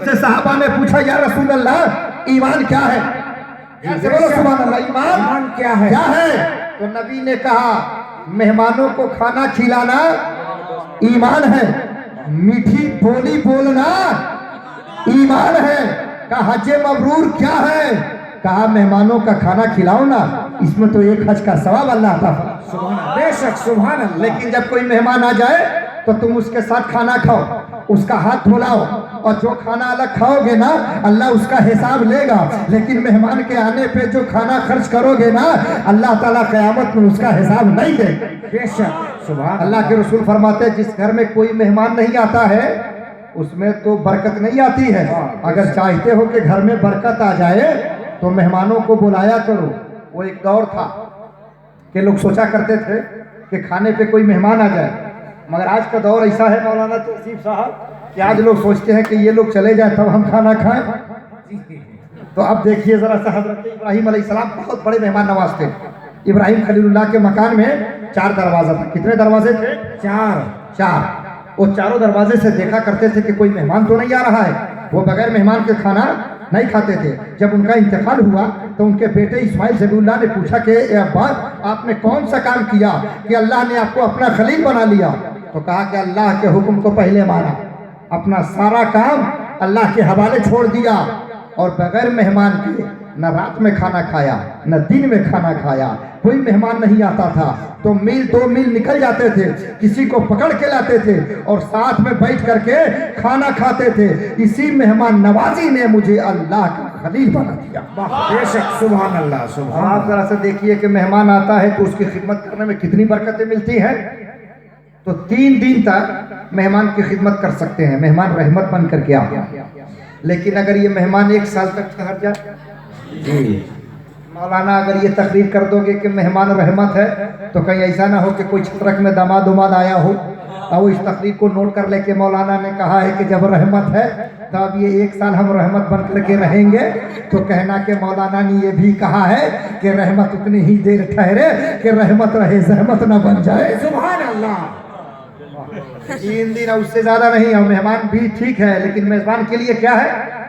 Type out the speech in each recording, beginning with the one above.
से साहबा ने पूछा या रसूल अल्लाह ईमान क्या है? सुभान अल्लाह, ईमान क्या है? तो नबी ने कहा मेहमानों को खाना खिलाना ईमान है, मीठी बोली बोलना ईमान है। कहा हज मबरूर क्या है? कहा मेहमानों का खाना खिलाओ ना, इसमें तो एक हज का सवाब अल्लाह अता फरमाए। बेशक सुभान अल्लाह। लेकिन जब कोई मेहमान आ जाए तो तुम उसके साथ खाना खाओ, उसका हाथ धुलाओ, और जो खाना अलग खाओगे ना अल्लाह उसका हिसाब लेगा। लेकिन मेहमान के आने पे जो खाना खर्च करोगे ना अल्लाह ताला क़यामत में उसका हिसाब नहीं देगा। बेशक सुभान अल्लाह के रसूल फरमाते हैं जिस घर में कोई मेहमान नहीं आता है उसमें तो बरकत नहीं आती है। अगर चाहते हो कि घर में बरकत आ जाए तो मेहमानों को बुलाया करो। वो एक दौर था कि लोग सोचा करते थे कि खाने पे कोई मेहमान आ जाए, मगर आज का दौर ऐसा है मौलाना तौसीफ साहब कि आज लोग सोचते हैं कि ये लोग चले जाए तब हम खाना खाएं। तो अब देखिए जरा सा, हजरत इब्राहिम अलैहिस्सलाम बहुत बड़े मेहमान नवाज थे। इब्राहिम खलीलुल्लाह के मकान में 4 दरवाजा था। कितने दरवाजे थे? 4। वो चारों दरवाजे से देखा करते थे कि कोई मेहमान तो नहीं आ रहा है। वो बगैर मेहमान के खाना नहीं खाते थे। जब उनका इंतकाल हुआ तो उनके बेटे इस्माइल ज़बीउल्लाह ने पूछा कि अब्बा आपने कौन सा काम किया कि अल्लाह ने आपको अपना खलील बना लिया? तो कहा कि अल्लाह के हुक्म को पहले माना, अपना सारा काम अल्लाह के हवाले छोड़ दिया, और बगैर मेहमान के न रात में खाना खाया न दिन में खाना खाया। कोई मेहमान नहीं आता था तो मील 2 मील निकल जाते थे, किसी को पकड़ के लाते थे और साथ में बैठ करके खाना खाते थे। इसी मेहमान नवाजी ने मुझे अल्लाह का खलील बना दिया। बेशक सुभान अल्लाह सुभान। आप जरा से देखिए कि मेहमान आता है तो उसकी खिदमत करने में कितनी बरकतें मिलती हैं। तो 3 दिन तक मेहमान की खिदमत कर सकते हैं, मेहमान रहमत बन करके आ। लेकिन अगर ये मेहमान 1 साल तक ठहर जाए जी मौलाना, अगर ये तकरीर कर दोगे कि मेहमान रहमत है तो कहीं ऐसा ना हो कि कोई छत्रक में दामाद उमाद आया हो और वो इस तकरीर को नोट कर ले कि मौलाना ने कहा है कि जब रहमत है तो अब ये 1 साल हम रहमत बन करके रहेंगे, तो कहना कि मौलाना ने ये भी कहा है कि रहमत उतनी ही देर ठहरे कि रहमत रहे जहमत ना बन जाए। सुभान अल्लाह। 3 दिन उससे ज़्यादा नहीं। और मेहमान भी ठीक है, लेकिन मेज़बान के लिए क्या है?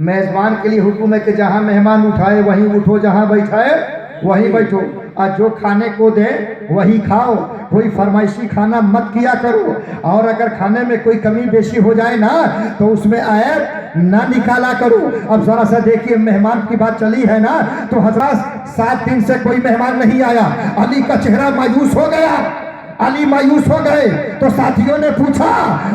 मेज़बान के लिए हुक्म है कि जहाँ मेहमान उठाए वहीं उठो, जहाँ बैठाए वहीं बैठो, और जो खाने को दे वही खाओ। कोई फरमाइशी खाना मत किया करो, और अगर खाने में कोई कमी बेशी हो जाए ना तो उसमें ऐब ना निकाला करो। अब ज़रा सा देखिए, मेहमान की बात चली है ना, तो हज़रत 7 दिन से कोई मेहमान नहीं आया। अली का चेहरा मायूस हो गया। अली मायूस हो गए तो साथियों ने पूछा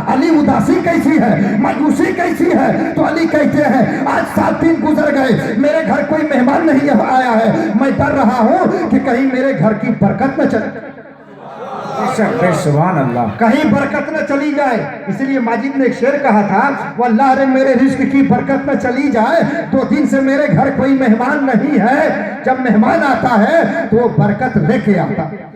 अली उदासी कैसी है, मायूसी कैसी है? तो अली कहते हैं आज 7 दिन गुजर गए, मेरे घर कोई मेहमान नहीं आया है, मैं डर रहा हूँ कि कहीं मेरे घर की बरकत न चले। सुभान अल्लाह, कहीं बरकत न चली जाए। इसलिए माजिद ने एक शेर कहा था, वल्लाह रे मेरे रिस्क की बरकत न चली जाए। 2 दिन से मेरे घर कोई मेहमान नहीं है, जब मेहमान आता है तो वो बरकत लेके आता है।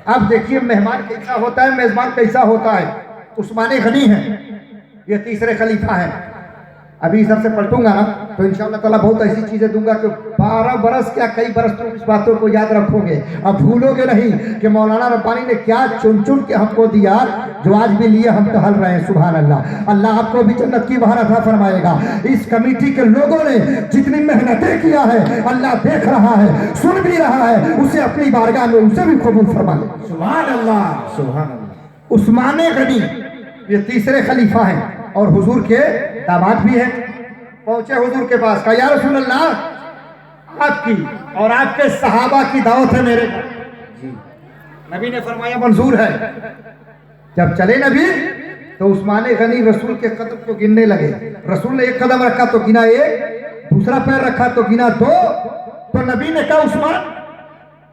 अब देखिए मेहमान कैसा होता है, मेजबान कैसा होता है। उस्मान गनी है, ये 3रे खलीफा है। अभी इधर से पलटूंगा ना तो इंशाअल्लाह ताला बहुत ऐसी चीजें दूंगा कि 12 बरस क्या कई बरस तुम इस बातों को याद रखोगे, अब भूलोगे नहीं कि मौलाना रब्बानी ने क्या चुन चुन के हमको दिया, जो आज भी लिए हम टहल रहे हैं। सुभान अल्लाह। अल्लाह आपको भी जन्नत की बहार अता फरमाएगा। इस कमेटी के लोगों ने जितनी मेहनतें किया है अल्लाह देख रहा है, सुन भी रहा है, उसे अपनी बारगाह में उसे भी कबूल फरमा ले। सुभान अल्लाह सुभान अल्लाह। उस्मान गनी ये 3रे खलीफा हैं और हुजूर के दामाद भी हैं। पहुंचे हुजूर के पास, कहा या रसूल अल्लाह आपकी और आपके सहाबा की दावत है मेरे घर। नबी ने फरमाया मंजूर है। जब चले नबी तो उस्मान गनी रसूल के कदम को गिनने लगे। रसूल ने 1 कदम रखा तो गिना 1, दूसरा पैर रखा तो गिना 2। तो नबी ने कहा उस्मान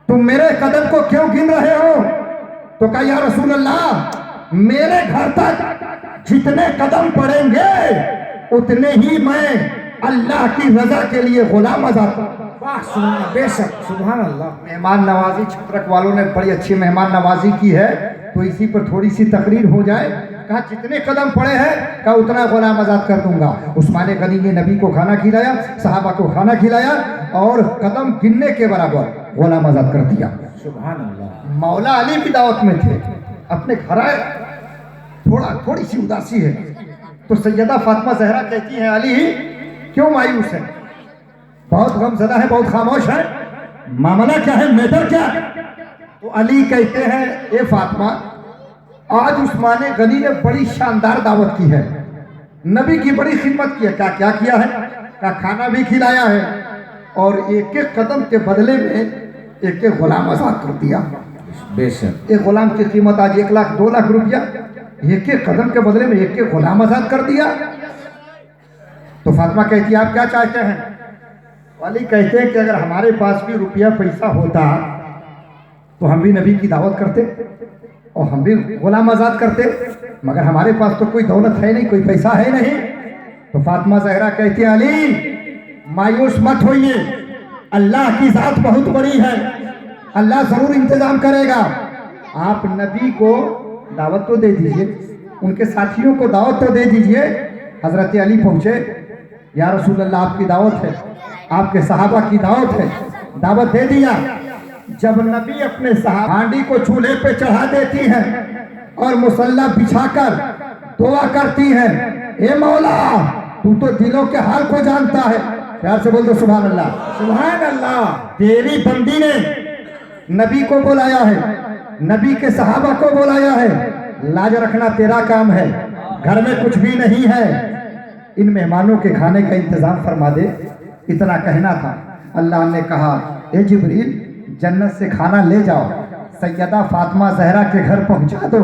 तुम मेरे कदम को क्यों गिन रहे हो? तो कहा या रसूल अल्लाह मेरे घर तक जितने कदम पड़ेंगे उतने ही मैं अल्लाह की रजा के लिए गुलाम आजाद। बेशक सुभान अल्लाह। मेहमान नवाजी छत्रक वालों ने बड़ी अच्छी मेहमान नवाजी की है, तो इसी पर थोड़ी सी तकरीर हो जाए। कहा जितने कदम पड़े हैं कहा उतना गुलाम आजाद कर दूंगा। उस्मान गनी ने नबी को खाना खिलाया, सहाबा को खाना खिलाया और कदम गिनने के बराबर गुलाम आजाद कर दिया। सुभान अल्लाह। मौला अली भी दावत में थे, अपने घर आए, थोड़ी सी उदासी है। तो सैयदा फातिमा ज़हरा कहती हैं अली क्यों मायूस है, बहुत गमज़दा है, बहुत खामोश है, मामला क्या है, मैटर क्या है? तो अली कहते हैं ए फातिमा, आज उस्मान गनी ने बड़ी शानदार दावत की है, नबी की बड़ी खिदमत की है। क्या किया है? क्या खाना भी खिलाया है और एक एक कदम के बदले में एक एक गुलाम आजाद कर दिया। बेशक एक गुलाम की कीमत आज 1 लाख 2 लाख रुपया, एक एक कदम के बदले में एक एक गुलाम आजाद कर दिया। तो फातिमा कहती है आप क्या चाहते हैं? वाली कहते हैं कि अगर हमारे पास भी रुपया पैसा होता तो हम भी नबी की दावत करते और हम भी गुलाम आजाद करते, मगर हमारे पास तो कोई दौलत है नहीं, कोई पैसा है नहीं। तो फातिमा ज़हरा कहती है अली मायूस मत होइए, अल्लाह की ज़ात बहुत बड़ी है, अल्लाह ज़रूर इंतज़ाम करेगा। आप नबी को दावत तो दे दीजिए, उनके साथियों को दावत तो दे दीजिए। हज़रत अली पहुँचे, या रसूल अल्लाह आपकी दावत है, आपके सहाबा की दावत है, दावत दे दिया। जब नबी अपने हांडी को चूल्हे पे चढ़ा देती हैं और मुसल्ला बिछाकर दुआ करती हैं, ए मौला तू तो दिलों के हाल को जानता है, प्यार से बोल दो सुभान अल्लाह, सुभान अल्लाह। तेरी बंदी ने नबी को बुलाया है, नबी के सहाबा को बुलाया है, लाज रखना तेरा काम है, घर में कुछ भी नहीं है, इन मेहमानों के खाने का इंतजाम फरमा दे। इतना कहना था। अल्लाह ने कहा ए जिब्रील जन्नत से खाना ले जाओ, सैयदा फातिमा ज़हरा के घर पहुंचा दो,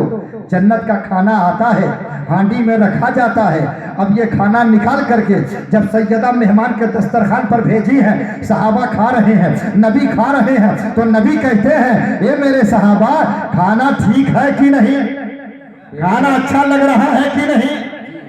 जन्नत का खाना आता है, हांडी में रखा जाता है। अब ये खाना निकाल करके जब सैयदा मेहमान के दस्तरखान पर भेजी है, सहाबा खा रहे हैं, नबी खा रहे हैं, तो नबी कहते हैं ये मेरे सहाबा खाना ठीक है कि नहीं, खाना अच्छा लग रहा है कि नहीं?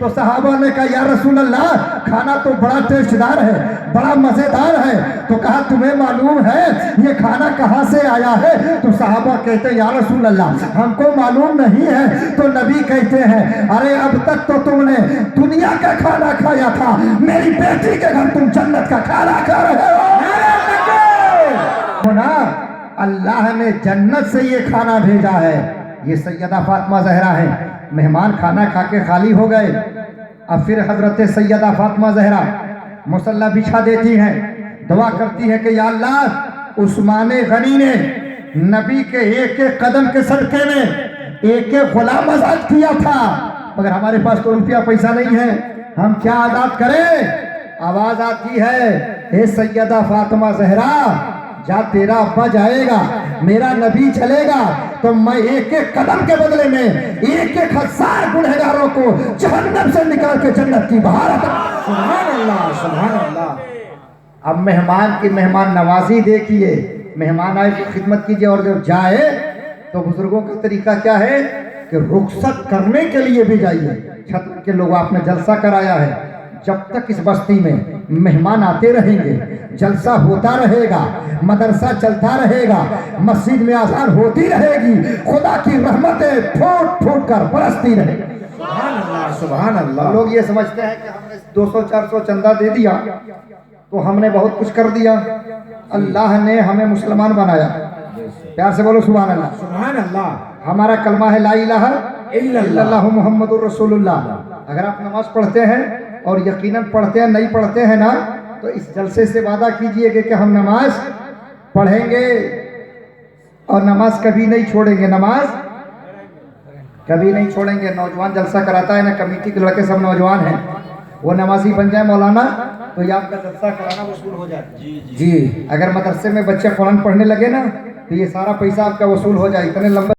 तो सहाबा ने कहा या रसूल अल्लाह खाना तो बड़ा टेस्टदार है, बड़ा मज़ेदार है। तो कहा तुम्हें मालूम है ये खाना कहाँ से आया है? तो सहाबा कहते या रसूल अल्लाह हमको मालूम नहीं है। तो नबी कहते हैं अरे अब तक तो तुमने दुनिया का खाना खाया था, मेरी बेटी के घर तुम जन्नत का खाना खा रहे हो ना। अल्लाह ने जन्नत से ये खाना भेजा है। ये सैयदा फातिमा ज़हरा है, मेहमान खाना खा के खाली हो गए। अब फिर हजरत सैयदा फातिमा ज़हरा मुसल्ला बिछा देती हैं, दुआ करती है कि या अल्लाह उस्मान गनी ने नबी के एक एक कदम के सदके में एक एक गुलाम आजाद किया था, मगर हमारे पास तो रुपया पैसा नहीं है, हम क्या आजाद करें? आवाज आती है हे सैयदा फातिमा ज़हरा जा तेरा अब्बा जाएगा, मेरा नबी चलेगा तो मैं एक एक कदम के बदले में एक एक 1000 गुनहगारों को जहन्नम से निकाल के जन्नत की बाहर आता। सुभान अल्लाह, सुभान अल्लाह। अब मेहमान की मेहमान नवाजी देखिए, मेहमान आए तो खिदमत कीजिए, और जब जाए तो बुजुर्गों का तरीका क्या है कि रुखसत करने के लिए भी जाइए। छत के लोग आपने जलसा कराया है, जब तक इस बस्ती में मेहमान आते रहेंगे, जलसा होता रहेगा, मदरसा चलता रहेगा, मस्जिद में आज़ान होती रहेगी, खुदा की रहमतें फूट फूट कर बरसती रहेगी। सुभान अल्लाह, सुभान अल्लाह। लोग ये समझते हैं कि हमने 200-400 चंदा दे दिया तो हमने बहुत कुछ कर दिया। अल्लाह ने हमें मुसलमान बनाया। प्यार से बोलो सुभान अल्लाह, सुभान अल्लाह। हमारा कलमा है ला इलाहा इल्लल्लाह मुहम्मदुर रसूलुल्लाह। अगर आप नमाज पढ़ते हैं और यकीनन पढ़ते हैं, नहीं पढ़ते हैं ना, तो इस जलसे से वादा कीजिए कि हम नमाज पढ़ेंगे और नमाज कभी नहीं छोड़ेंगे, नमाज कभी नहीं छोड़ेंगे। नौजवान जलसा कराता है ना, कमेटी के लड़के सब नौजवान हैं, वो नमाजी बन जाए मौलाना तो ये आपका जलसा कराना वसूल हो जाए। जी, अगर मदरसे में बच्चे कुरान पढ़ने लगे ना तो ये सारा पैसा आपका वसूल हो जाए। इतने लंबे